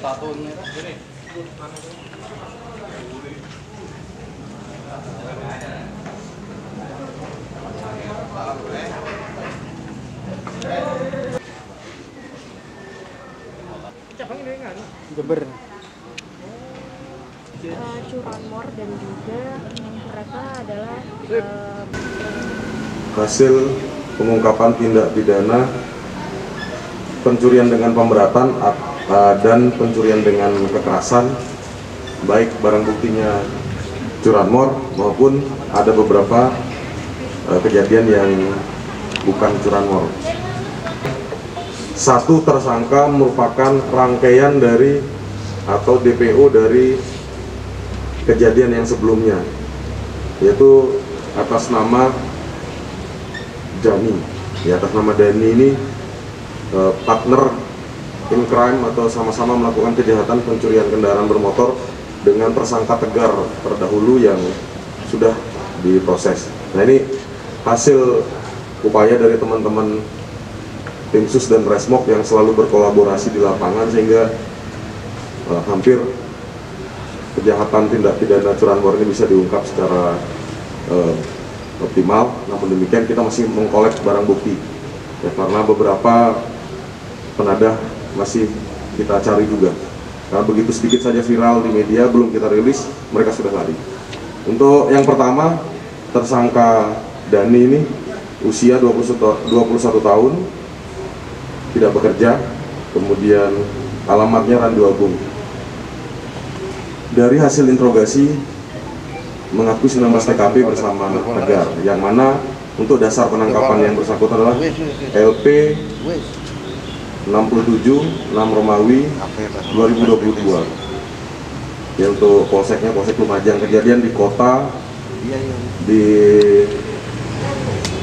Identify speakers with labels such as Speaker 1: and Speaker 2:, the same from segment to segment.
Speaker 1: Satu merah ini.
Speaker 2: Jember.
Speaker 3: Curanmor dan juga mereka adalah
Speaker 4: hasil pengungkapan tindak pidana pencurian dengan pemberatan dan pencurian dengan kekerasan, baik barang buktinya curanmor maupun ada beberapa kejadian yang bukan curanmor. Satu tersangka merupakan rangkaian dari atau DPO dari kejadian yang sebelumnya, yaitu atas nama Dani. Atas nama Dani ini partner in crime atau sama-sama melakukan kejahatan pencurian kendaraan bermotor dengan tersangka Tegar terdahulu yang sudah diproses. Nah, ini hasil upaya dari teman-teman tim sus dan resmob yang selalu berkolaborasi di lapangan sehingga hampir kejahatan tindak pidana curanmor ini bisa diungkap secara optimal. Namun demikian kita masih mengkolek barang bukti ya, karena beberapa penadah masih kita cari juga. Karena begitu sedikit saja viral di media, belum kita rilis, mereka sudah lari. Untuk yang pertama, tersangka Dani ini usia 21 tahun, tidak bekerja, kemudian alamatnya Randu Agung. Dari hasil interogasi mengaku 19 TKP bersama Tegar, yang mana untuk dasar penangkapan yang bersangkutan adalah LP 67 6 Romawi 2022. Ya, untuk polseknya Polsek Lumajang. Kejadian di kota, di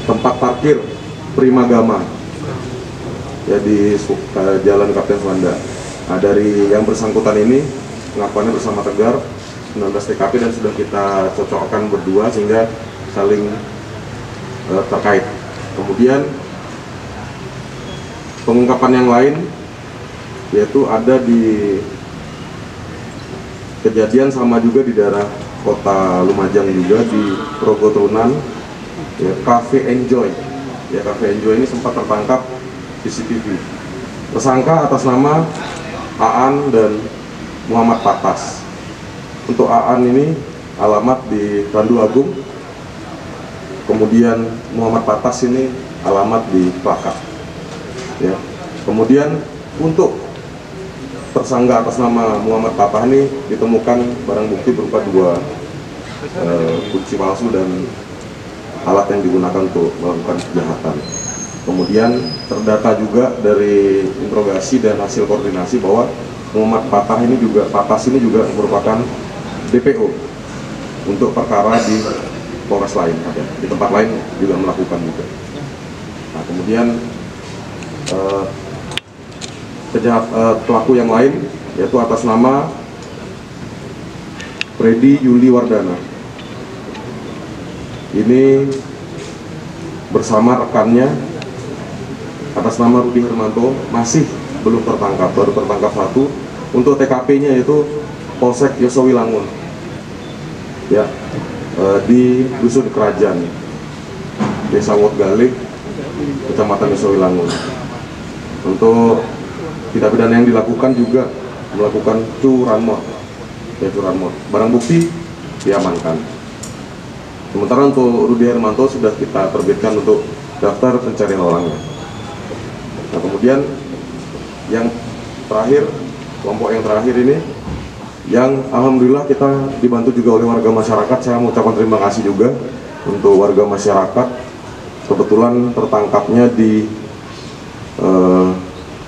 Speaker 4: tempat parkir Primagama ya, di Jalan Kapten Suwanda. Nah, dari yang bersangkutan ini pengakuannya bersama Tegar 19 TKP dan sudah kita cocokkan berdua sehingga saling terkait. Kemudian pengungkapan yang lain yaitu ada di kejadian sama juga di daerah kota Lumajang juga, di Rogotrunan ya, Cafe Enjoy ya. Cafe Enjoy ini sempat tertangkap CCTV. Tersangka atas nama Aan dan Muhammad Patas. Untuk Aan ini alamat di Randu Agung, kemudian Muhammad Patas ini alamat di Klakar ya. Kemudian untuk tersangka atas nama Muhammad Patas ini ditemukan barang bukti berupa 2 kunci palsu dan alat yang digunakan untuk melakukan kejahatan. Kemudian terdata juga dari interogasi dan hasil koordinasi bahwa Muhammad Patas ini juga merupakan DPO untuk perkara di Polres lain, ada di tempat lain juga melakukan juga. Nah, kemudian pelaku yang lain yaitu atas nama Freddy Yuli Wardana. Ini bersama rekannya atas nama Rudi Hermanto masih belum tertangkap, baru tertangkap 1. Untuk TKP-nya yaitu Polsek Yosowilangun ya, di Dusun Kerajaan, Desa Wotgale, Kecamatan Yosowilangun. Untuk tindak pidana yang dilakukan juga melakukan curanmor ya, curanmor. Barang bukti diamankan. Sementara untuk Rudi Hermanto sudah kita terbitkan untuk daftar pencarian orangnya. Nah, kemudian yang terakhir, kelompok yang terakhir ini yang alhamdulillah kita dibantu juga oleh warga masyarakat. Saya mengucapkan terima kasih juga untuk warga masyarakat. Kebetulan tertangkapnya di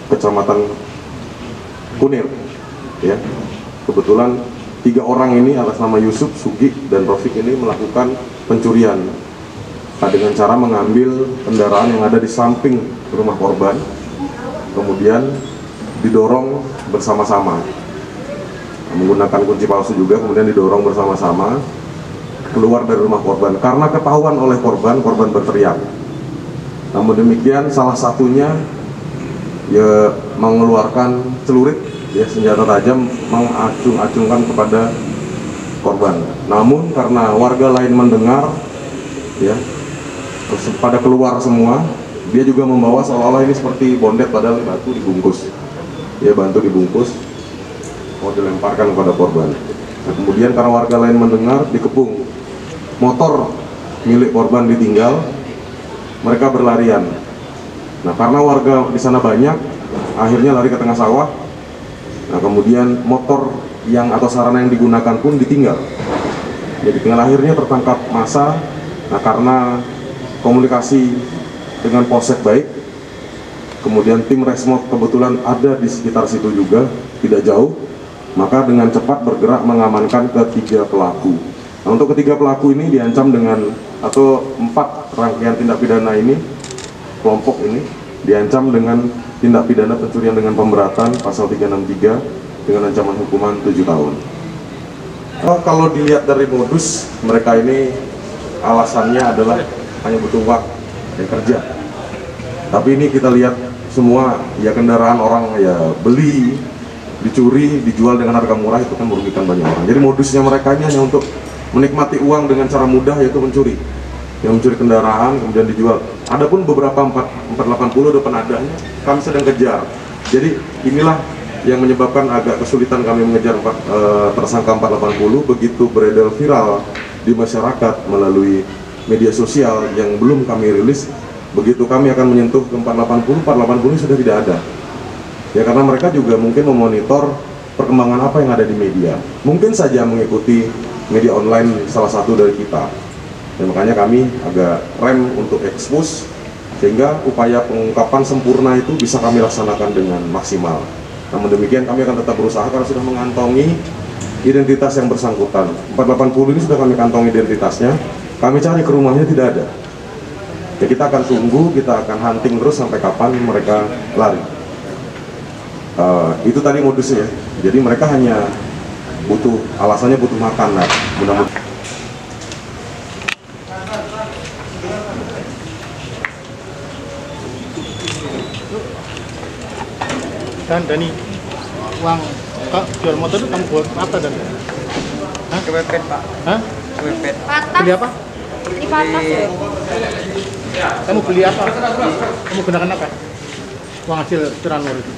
Speaker 4: Kecamatan Kunir ya. Kebetulan 3 orang ini atas nama Yusuf, Sugi, dan Rofik ini melakukan pencurian dengan cara mengambil kendaraan yang ada di samping rumah korban, kemudian didorong bersama-sama menggunakan kunci palsu juga, kemudian didorong bersama-sama keluar dari rumah korban. Karena ketahuan oleh korban berteriak. Namun demikian salah satunya ya mengeluarkan celurit ya senjata tajam mengacung-acungkan kepada korban. Namun karena warga lain mendengar, ya, terus pada keluar semua, dia juga membawa seolah-olah ini seperti bondet, padahal batu dibungkus. Ya, bantu dibungkus, mau dilemparkan kepada korban. Nah, kemudian karena warga lain mendengar, dikepung. Motor milik korban ditinggal, mereka berlarian. Nah, karena warga di sana banyak, akhirnya lari ke tengah sawah. Nah, kemudian motor atau sarana yang digunakan pun ditinggal. Jadi tinggal akhirnya tertangkap massa. Nah, karena komunikasi dengan polsek baik, kemudian tim Resmob kebetulan ada di sekitar situ juga, tidak jauh, maka dengan cepat bergerak mengamankan ketiga pelaku. Nah, untuk ketiga pelaku ini diancam dengan, atau 4 rangkaian tindak pidana ini, kelompok ini diancam dengan tindak pidana pencurian dengan pemberatan pasal 363 dengan ancaman hukuman 7 tahun. Kalau dilihat dari modus, mereka ini alasannya adalah hanya butuh uang dan kerja. Tapi ini kita lihat semua, ya kendaraan orang ya beli, dicuri, dijual dengan harga murah, itu kan merugikan banyak orang. Jadi modusnya mereka ini hanya untuk menikmati uang dengan cara mudah, yaitu mencuri. Yang mencuri kendaraan kemudian dijual. Adapun beberapa 480 depan adanya kami sedang kejar. Jadi inilah yang menyebabkan agak kesulitan kami mengejar tersangka 480. Begitu beredar viral di masyarakat melalui media sosial yang belum kami rilis, begitu kami akan menyentuh ke 480 sudah tidak ada. Ya, karena mereka juga mungkin memonitor perkembangan apa yang ada di media. Mungkin saja mengikuti media online salah satu dari kita. Dan makanya kami agak rem untuk expose, sehingga upaya pengungkapan sempurna itu bisa kami laksanakan dengan maksimal. Namun demikian kami akan tetap berusaha karena sudah mengantongi identitas yang bersangkutan. 480 ini sudah kami kantongi identitasnya, kami cari ke rumahnya tidak ada. Ya, kita akan tunggu, kita akan hunting terus sampai kapan mereka lari. Itu tadi modusnya. Jadi mereka hanya butuh, alasannya butuh makan. Nah, mudah-mudahan
Speaker 1: Dan Dani, uang kok jual motor itu kamu buat apa, Dan? Hah?
Speaker 2: Kepepet, Pak.
Speaker 1: Hah?
Speaker 2: Kepepet.
Speaker 1: Beli apa?
Speaker 3: Di patas ya?
Speaker 1: Kamu beli apa? Kamu gunakan apa? Uang hasil curanmor itu.